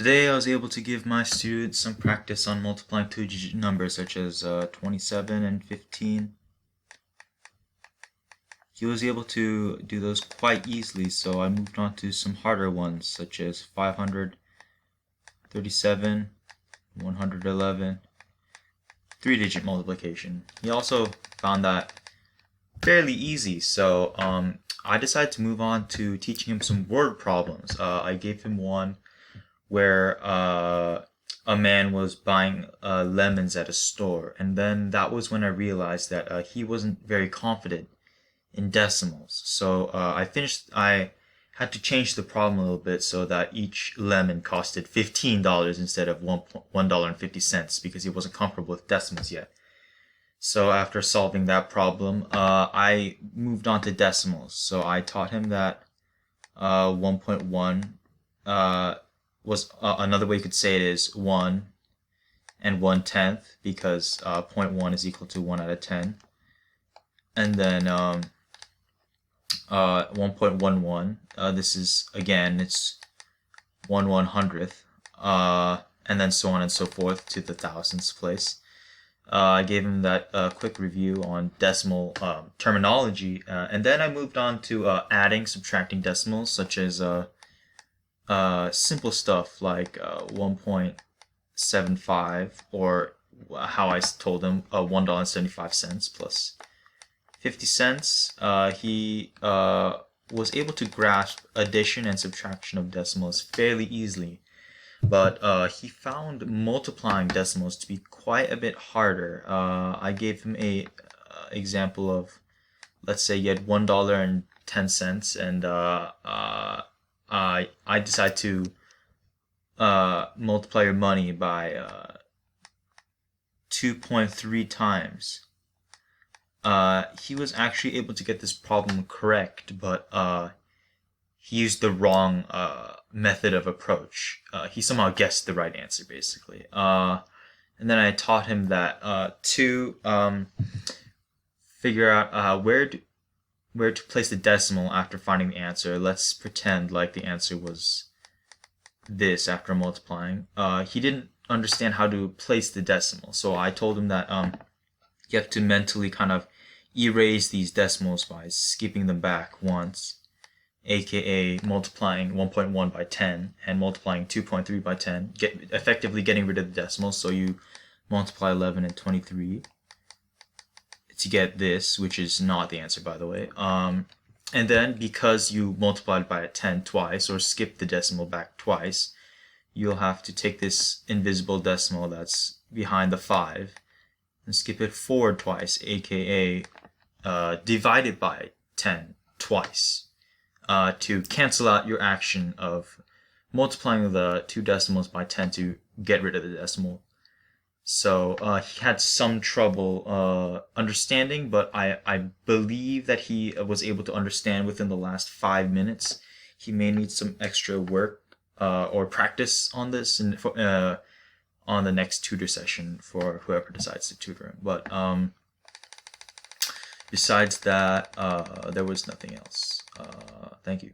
Today I was able to give my students some practice on multiplying two-digit numbers such as 27 and 15. He was able to do those quite easily, so I moved on to some harder ones such as 537, 111, three-digit multiplication. He also found that fairly easy, so I decided to move on to teaching him some word problems. I gave him one where a man was buying lemons at a store, and then that was when I realized that he wasn't very confident in decimals. So I had to change the problem a little bit so that each lemon costed $15 instead of $1.50 because he wasn't comfortable with decimals yet. So after solving that problem, I moved on to decimals. So I taught him that 1.1 was another way you could say it is 1 and 1/10 because 0.1 is equal to 1 out of 10. And then 1.11, this is, again, it's 1/100th, and then so on and so forth to the thousandths place. I gave him that quick review on decimal terminology, and then I moved on to adding, subtracting decimals, such as simple stuff like 1.75, or how I told him $1.75 plus 50 cents. He was able to grasp addition and subtraction of decimals fairly easily, but he found multiplying decimals to be quite a bit harder. I gave him a example of, let's say you had $1.10, and I decided to multiply your money by 2.3 times. He was actually able to get this problem correct, but he used the wrong method of approach. He somehow guessed the right answer, basically. And then I taught him that to figure out where to place the decimal after finding the answer. Let's pretend like the answer was this after multiplying. He didn't understand how to place the decimal, so I told him that you have to mentally kind of erase these decimals by skipping them back once, aka multiplying 1.1 by 10 and multiplying 2.3 by 10, effectively getting rid of the decimals. So you multiply 11 and 23 to get this, which is not the answer, by the way. And then because you multiplied by a 10 twice, or skipped the decimal back twice, you'll have to take this invisible decimal that's behind the 5 and skip it forward twice, aka divide it by 10 twice, to cancel out your action of multiplying the two decimals by 10 to get rid of the decimal. So he had some trouble understanding, but I believe that he was able to understand within the last 5 minutes. He may need some extra work or practice on this, and on the next tutor session for whoever decides to tutor him. But besides that, there was nothing else. Thank you.